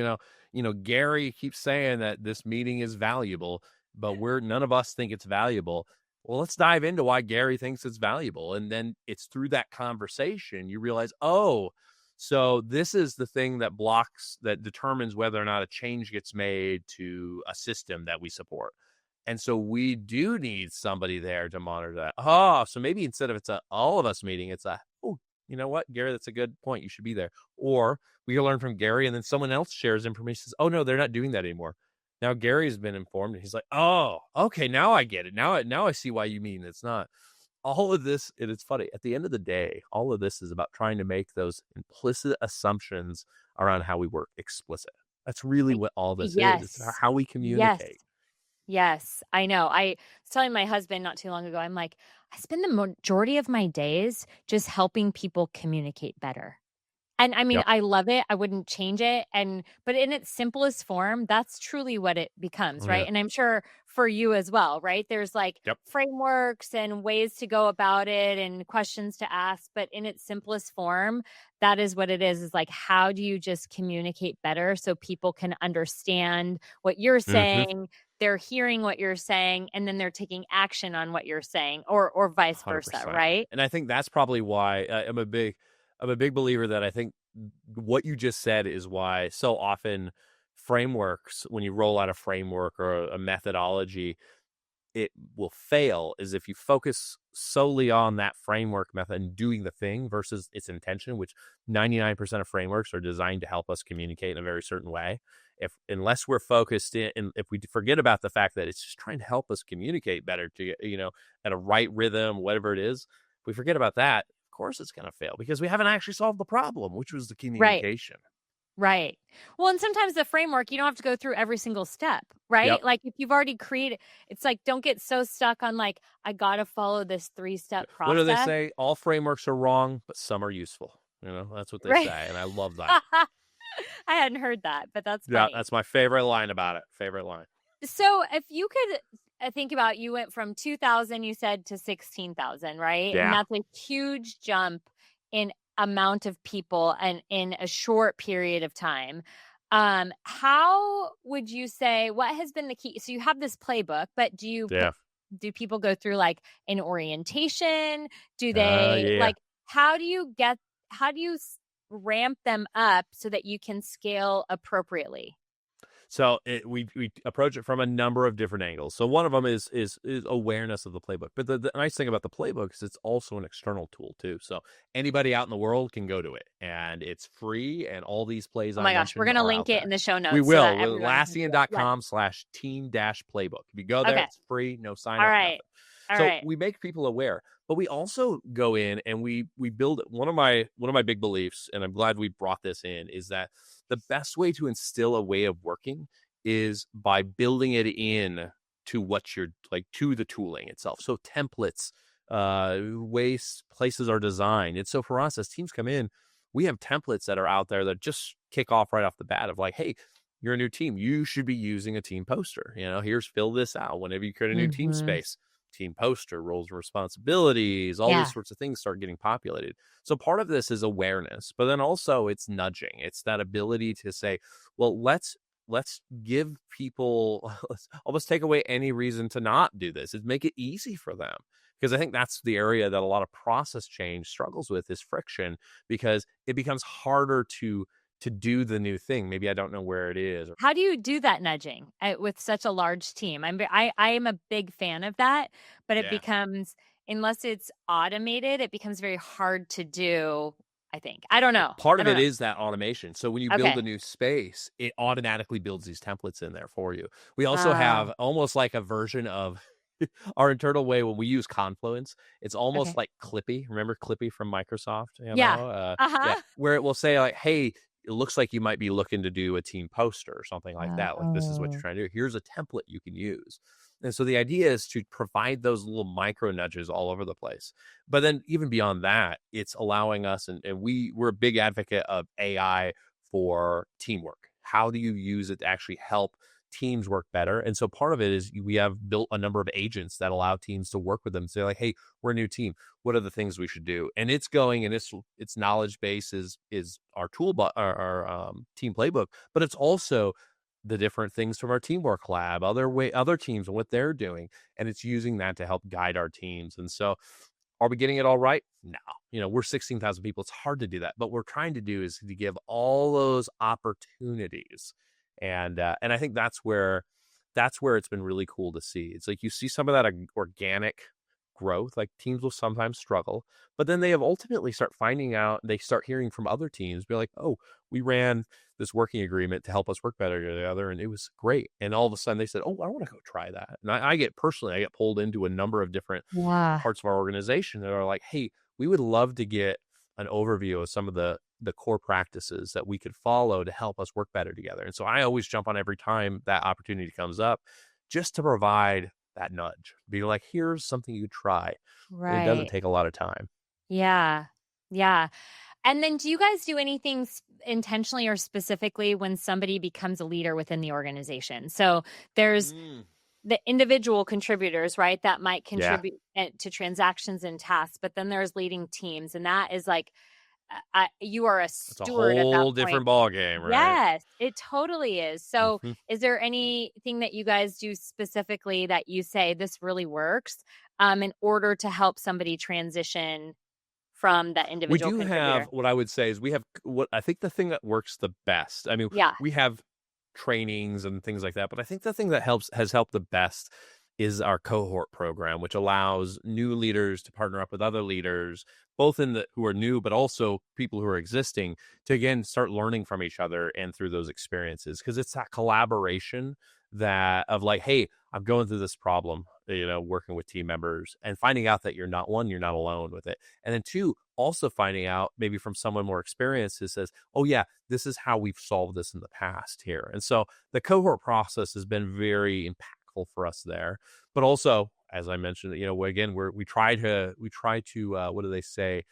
Gary keeps saying that this meeting is valuable, but none of us think it's valuable. Well, let's dive into why Gary thinks it's valuable. And then it's through that conversation you realize, oh, so this is the thing that determines whether or not a change gets made to a system that we support. And so we do need somebody there to monitor that. Oh, so maybe instead of it's a all of us meeting, it's you know what, Gary, that's a good point. You should be there. Or we can learn from Gary, and then someone else shares information, says, oh, no, they're not doing that anymore. Now Gary's been informed, and he's like, oh, okay, now I get it. Now I see why you mean it's not. All of this, and it's funny, at the end of the day, all of this is about trying to make those implicit assumptions around how we work explicit. That's really what all this is. It's how we communicate. Yes, I know. I was telling my husband not too long ago, I'm like, I spend the majority of my days just helping people communicate better. And I mean, I love it. I wouldn't change it. But in its simplest form, that's truly what it becomes, right? And I'm sure for you as well, right? There's like frameworks and ways to go about it and questions to ask, but in its simplest form, that is what it is like, how do you just communicate better so people can understand what you're saying? They're hearing what you're saying, and then they're taking action on what you're saying, or vice versa, 100%. right? And I think that's probably why I'm a big believer that I think what you just said is why so often frameworks, when you roll out a framework or a methodology, it will fail is if you focus solely on that framework method and doing the thing versus its intention, which 99% of frameworks are designed to help us communicate in a very certain way. Unless we're focused in, and if we forget about the fact that it's just trying to help us communicate better to, at a right rhythm, whatever it is, if we forget about that, of course it's going to fail because we haven't actually solved the problem, which was the communication. Right. Well, and sometimes the framework, you don't have to go through every single step, right? Like if you've already created, it's like, don't get so stuck on like, I got to follow this 3-step process. What do they say? All frameworks are wrong, but some are useful. That's what they say. And I love that. I hadn't heard that, but that's funny. Yeah, that's my favorite line about it. Favorite line. So if you could think about, you went from 2,000, you said, to 16,000, right? Yeah. And that's a huge jump in amount of people and in a short period of time. How would you say, what has been the key? So you have this playbook, but Yeah. do people go through like an orientation? Do they Yeah. like, how do you ramp them up so that you can scale appropriately? So we approach it from a number of different angles. So one of them is awareness of the playbook. But the nice thing about the playbook is it's also an external tool too. So anybody out in the world can go to it, and it's free. And all these plays Oh I my gosh, we're mentioned going to are link out it there. in the show We notes so will that with everyone can do it. Yes. Atlassian.com/team-playbook. If you go there, Okay. it's free, no sign All up, right. nothing. All So right. we make people aware, but we also go in and we build one of my big beliefs, and I'm glad we brought this in, is that the best way to instill a way of working is by building it in to what you're like, to the tooling itself. So templates, ways places are designed. And so for us, as teams come in, we have templates that are out there that just kick off right off the bat of like, hey, you're a new team, you should be using a team poster. Here's, fill this out whenever you create a new team Mm-hmm. space. Team poster, roles and responsibilities, all these Yeah. sorts of things start getting populated. So part of this is awareness, but then also it's nudging. It's that ability to say, well, let's give people, let's almost take away any reason to not do this. Is make it easy for them. Because I think that's the area that a lot of process change struggles with, is friction, because it becomes harder to do the new thing. Maybe I don't know where it is. How do you do that nudging with such a large team? I am a big fan of that, but it Yeah. becomes, unless it's automated, it becomes very hard to do, I think. I don't know. Part I of don't it know. is that automation. So when you build a Okay. new space, it automatically builds these templates in there for you. We also have Oh, almost like a version of our internal way when we use Confluence. It's almost okay. like Clippy. Remember Clippy from Microsoft? Yeah. Yeah, Uh-huh. where it will say like, "Hey, it looks like you might be looking to do a team poster or something like that. Like, this is what you're Oh, trying to do. Here's a template you can use." And so the idea is to provide those little micro nudges all over the place. But then even beyond that, it's allowing us, and we're a big advocate of AI for teamwork. How do you use it to actually help teams work better? And so part of it is we have built a number of agents that allow teams to work with them, say like, hey, we're a new team, what are the things we should do? And it's going, and its knowledge base is our our team playbook, but it's also the different things from our teamwork lab, other teams and what they're doing, and it's using that to help guide our teams. And so, are we getting it all right? No. We're 16,000 people. It's hard to do that. But what we're trying to do is to give all those opportunities. And I think that's where it's been really cool to see. It's like you see some of that organic growth. Like, teams will sometimes struggle, but then they have ultimately start finding out, they start hearing from other teams, be like, oh, we ran this working agreement to help us work better together, and it was great. And all of a sudden they said, oh, I want to go try that. And I get pulled into a number of different yeah. parts of our organization that are like, hey, we would love to get an overview of some of the core practices that we could follow to help us work better together. And so I always jump on every time that opportunity comes up, just to provide that nudge, be like, here's something you try. It doesn't Right. take a lot of time. Yeah. Yeah. And then do you guys do anything intentionally or specifically when somebody becomes a leader within the organization? So there's Mm. the individual contributors, right? That might Yeah, contribute to transactions and tasks, but then there's leading teams. And that is like, you are a it's a steward at that whole point. different ball game, right? Yes, it totally is. So, Mhm. is there anything that you guys do specifically that you say this really works in order to help somebody transition from that We individual do have, contributor? what I would say is, we have what I think the thing that works the best. I mean, Yeah. we have trainings and things like that, but I think the thing that has helped the best is our cohort program, which allows new leaders to partner up with other leaders, both in the who are new, but also people who are existing, to again start learning from each other and through those experiences. Because it's that collaboration that of like, hey, I'm going through this problem, working with team members, and finding out that you're not alone with it. And then two, also finding out maybe from someone more experienced who says, oh yeah, this is how we've solved this in the past here. And so the cohort process has been very impactful for us there. But also, as I mentioned, again, we try to what do they say?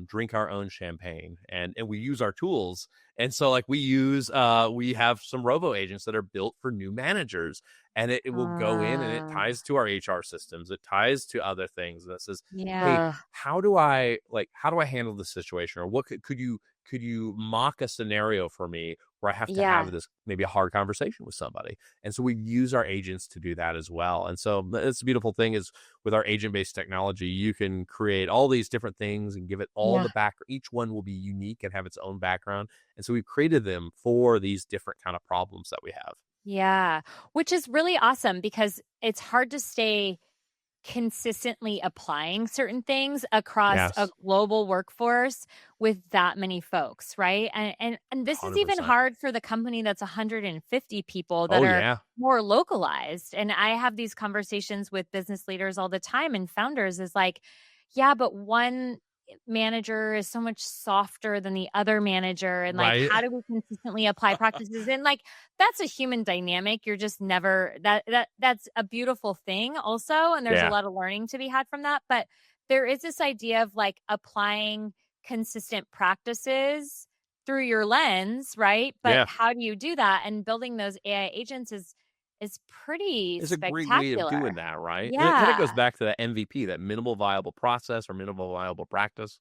Drink our own champagne, and we use our tools. And so like we have some robo agents that are built for new managers, and it will go in and it Uh, ties to our HR systems. It ties to other things that says, hey, yeah. how do I handle this situation? Or what could you mock a scenario for me where I have to Yeah. have this maybe a hard conversation with somebody. And so we use our agents to do that as well. And so it's the beautiful thing is with our agent-based technology, you can create all these different things and give it all Yeah. the back. Each one will be unique and have its own background. And so we've created them for these different kind of problems that we have. Yeah. Which is really awesome because it's hard to stay consistently applying certain things across a Yes. global workforce with that many folks, right? And this is even 100%. hard for the company that's 150 people that Oh, are yeah. more localized. And I have these conversations with business leaders all the time and founders is like, yeah, but one manager is so much softer than the other manager and like Right. how do we consistently apply practices and like that's a human dynamic. You're just never that's a beautiful thing also. And there's a Yeah. lot of learning to be had from that. But there is this idea of like applying consistent practices through your lens, right? But Yeah. how do you do that? And building those AI agents is pretty It's a great way of doing spectacular. that, right? And it kind of goes Yeah. back to that MVP, that minimal viable process or minimal viable practice.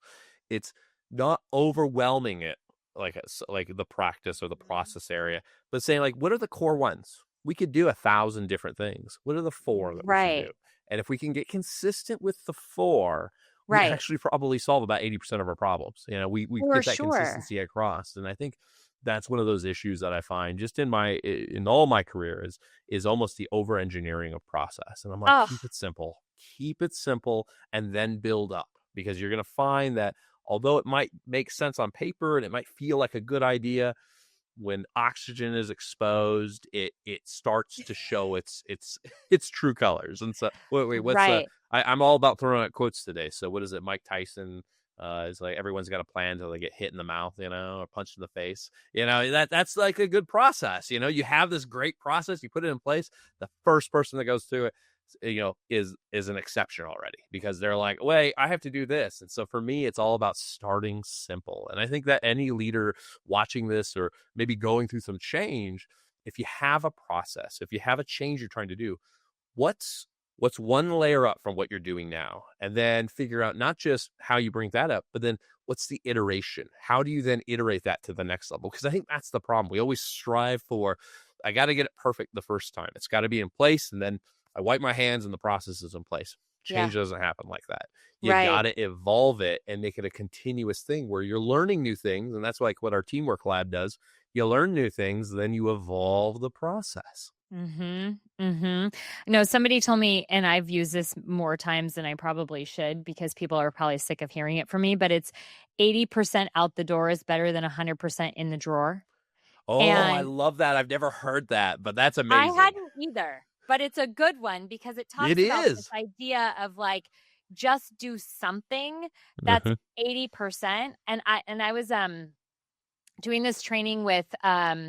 It's not overwhelming it like the practice or the Mhm. process area, but saying like, what are the core ones? We could do 1,000 different things. What are the four that we should do? Right. And if we can get consistent with the four, we Right. actually probably solve about 80% of our problems. We For get that sure. consistency across. And I think that's one of those issues that I find just in all my career is almost the over engineering of process. And I'm like, Oh, keep it simple, and then build up, because you're going to find that although it might make sense on paper and it might feel like a good idea, when oxygen is exposed, it starts to show its its true colors. And so wait, what's right. I'm all about throwing out quotes today. So what is it? Mike Tyson is like, everyone's got a plan until they get hit in the mouth, or punched in the face. That's like a good process. You have this great process, you put it in place. The first person that goes through it, is an exception already, because they're like, wait, I have to do this. And so for me, it's all about starting simple. And I think that any leader watching this, or maybe going through some change, if you have a process, if you have a change you're trying to do, what's one layer up from what you're doing now, and then figure out not just how you bring that up, but then what's the iteration? How do you then iterate that to the next level? Because I think that's the problem. We always strive for, I got to get it perfect the first time. It's got to be in place, and then I wipe my hands and the process is in place. Yeah. Change doesn't happen like that. You got Right. to evolve it and make it a continuous thing where you're learning new things. And that's like what our teamwork lab does. You learn new things, then you evolve the process. Mhm. Mhm. No, somebody told me, and I've used this more times than I probably should because people are probably sick of hearing it from me, but it's 80% out the door is better than 100% in the drawer. Oh, I And love that. I've never heard that, but that's I amazing. hadn't either, but it's a good one because it It talks about this is. idea of like just do something that's Uh-huh. 80%. And I was doing this training with uh,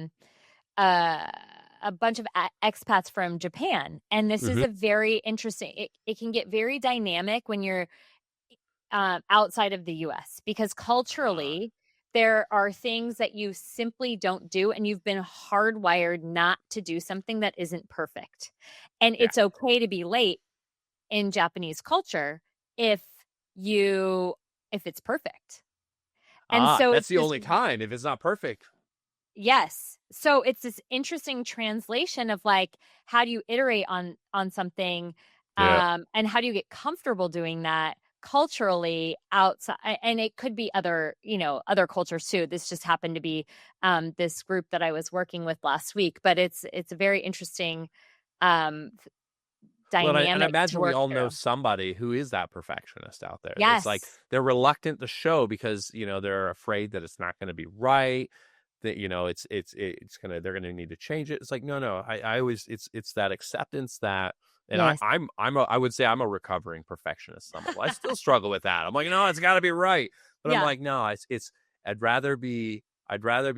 a bunch of expats from Japan. And this is Uh-huh. a very interesting, it can get very dynamic when you're outside of the US because Ah, culturally, there are things that you simply don't do, and you've been hardwired not to do something that isn't perfect. And yeah. it's okay to be late in Japanese culture if you if it's perfect. And so That's it's the this. only kind if it's not perfect. Yes. So it's this interesting translation of like how do you iterate on something Yeah. and how do you get comfortable doing that culturally outside and it could be other, other cultures too. This just happened to be this group that I was working with last week, but it's a very interesting um Well, and I dynamic to imagine we work all know through. somebody who is that perfectionist out there. It's like Yes. they're reluctant to show because they're afraid that it's not going to be right. That it's gonna they're gonna need to change it. It's like no. I always it's that acceptance that, and Yes. I would say I'm a recovering perfectionist. Some level. I still struggle with that. I'm like, no, it's got to be right, but I'm Yeah. like, no, it's I'd rather be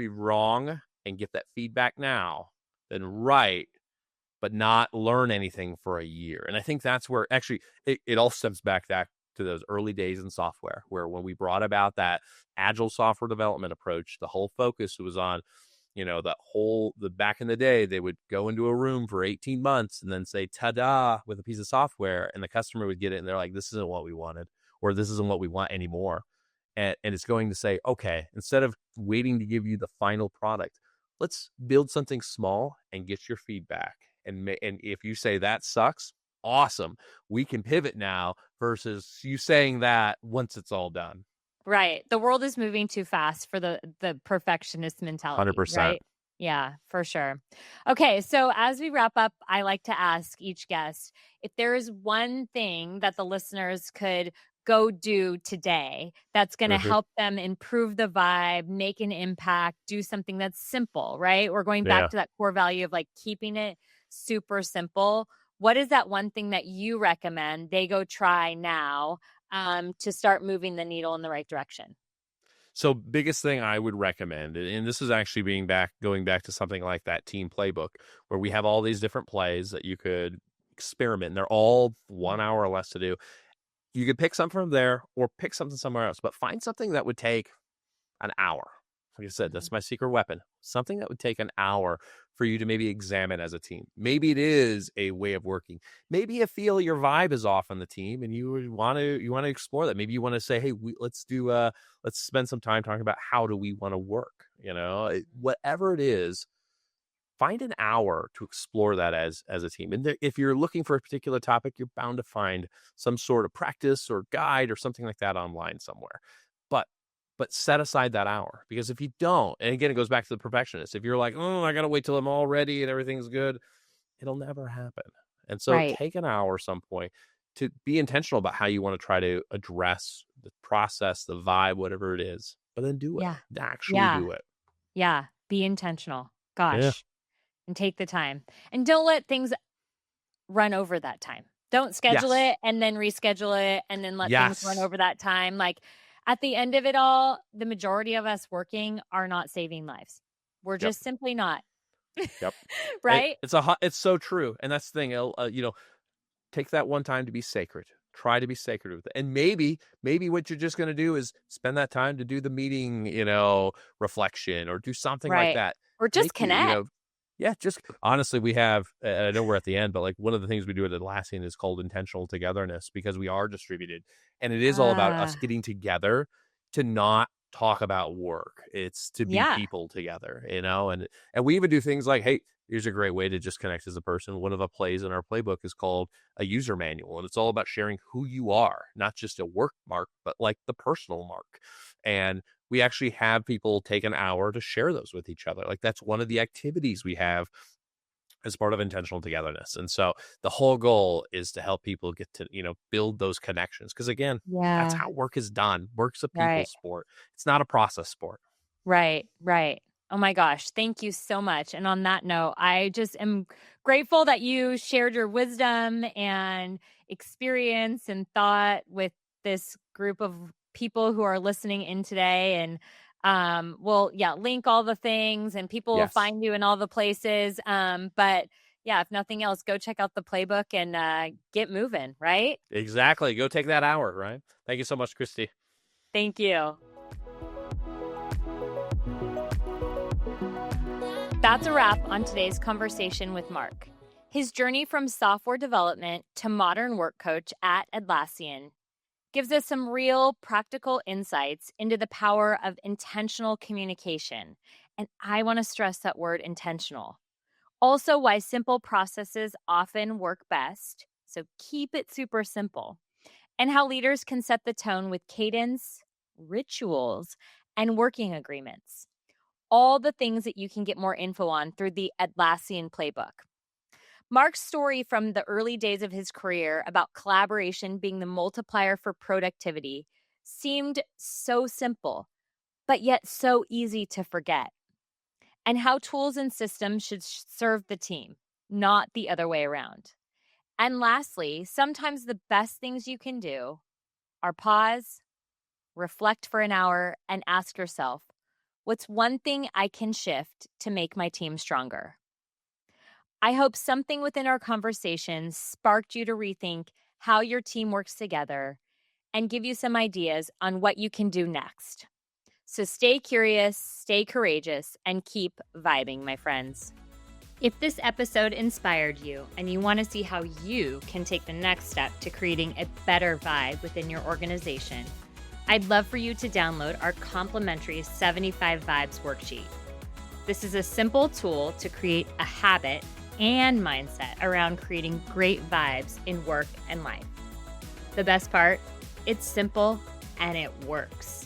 wrong and get that feedback now than right but not learn anything for a year. And I think that's where actually it all stems back to those early days in software, where when we brought about that agile software development approach, the whole focus was on, the back in the day, they would go into a room for 18 months and then say, ta-da, with a piece of software. And the customer would get it. And they're like, this isn't what we wanted, or this isn't what we want anymore. And it's going to say, okay, instead of waiting to give you the final product, let's build something small and get your feedback. And if you say that sucks, awesome. We can pivot now versus you saying that once it's all done. Right. The world is moving too fast for the perfectionist mentality, 100%. right? Yeah, for sure. Okay, so as we wrap up, I like to ask each guest if there is one thing that the listeners could go do today that's going to Mhm. help them improve the vibe, make an impact, do something that's simple, right? We're going back Yeah. to that core value of like keeping it super simple. What is that one thing that you recommend they go try now to start moving the needle in the right direction? So biggest thing I would recommend, and this is actually going back to something like that team playbook where we have all these different plays that you could experiment. And they're all 1 hour or less to do. You could pick some from there or pick something somewhere else, but find something that would take an hour. Like I said, that's my secret weapon. Something that would take an hour for you to maybe examine as a team. Maybe it is a way of working. Maybe you feel your vibe is off on the team and you want to explore that. Maybe you want to say, hey, let's spend some time talking about how do we want to work. Whatever it is, find an hour to explore that as a team. And if you're looking for a particular topic, you're bound to find some sort of practice or guide or something like that online somewhere. But set aside that hour, because if you don't, and again, it goes back to the perfectionist. If you're like, oh, I got to wait till I'm all ready and everything's good, it'll never happen. And so Right. take an hour some point to be intentional about how you want to try to address the process, the vibe, whatever it is, but then do it. Yeah. Actually Yeah. do it. Yeah. Be intentional. Yeah. Gosh. And take the time. And don't let things run over that time. Don't schedule Yes. it and then reschedule it and then let things run Yes. over that time. Like at the end of it all, the majority of us working are not saving lives. We're Yep. just simply not. Yep. Right? It's so true. And that's the thing. Take that one time to be sacred. Try to be sacred with it. And maybe what you're just going to do is spend that time to do the meeting, reflection or do something like Right. that. Or just connect. Yeah, just honestly, we have, I know we're at the end, but like one of the things we do at Atlassian is called intentional togetherness, because we are distributed and it is all about us getting together to not talk about work. It's to be people together, and we even do things like, hey, here's a great way to just connect as a person. One of the plays in our playbook is called a user manual, and it's all about sharing who you are, not just a work mark, but like the personal mark. And we actually have people take an hour to share those with each other. Like that's one of the activities we have as part of intentional togetherness. And so the whole goal is to help people get to, build those connections. Because again, that's how work is done. Work's a people sport. It's not a process sport. Right. Oh my gosh. Thank you so much. And on that note, I just am grateful that you shared your wisdom and experience and thought with this group of people who are listening in today. And we'll link all the things and people will find you in all the places. But yeah, if nothing else, go check out the playbook and get moving, right? Exactly. Go take that hour, right? Thank you so much, Kristi. Thank you. That's a wrap on today's conversation with Mark. His journey from software development to modern work coach at Atlassian gives us some real practical insights into the power of intentional communication. And I want to stress that word intentional. Also, why simple processes often work best. So keep it super simple. And how leaders can set the tone with cadence, rituals, and working agreements. All the things that you can get more info on through the Atlassian playbook. Mark's story from the early days of his career about collaboration being the multiplier for productivity seemed so simple, but yet so easy to forget. And how tools and systems should serve the team, not the other way around. And lastly, sometimes the best things you can do are pause, reflect for an hour, and ask yourself, what's one thing I can shift to make my team stronger? I hope something within our conversation sparked you to rethink how your team works together and give you some ideas on what you can do next. So stay curious, stay courageous, and keep vibing, my friends. If this episode inspired you and you want to see how you can take the next step to creating a better vibe within your organization, I'd love for you to download our complimentary 75 Vibes worksheet. This is a simple tool to create a habit and mindset around creating great vibes in work and life. The best part, it's simple and it works.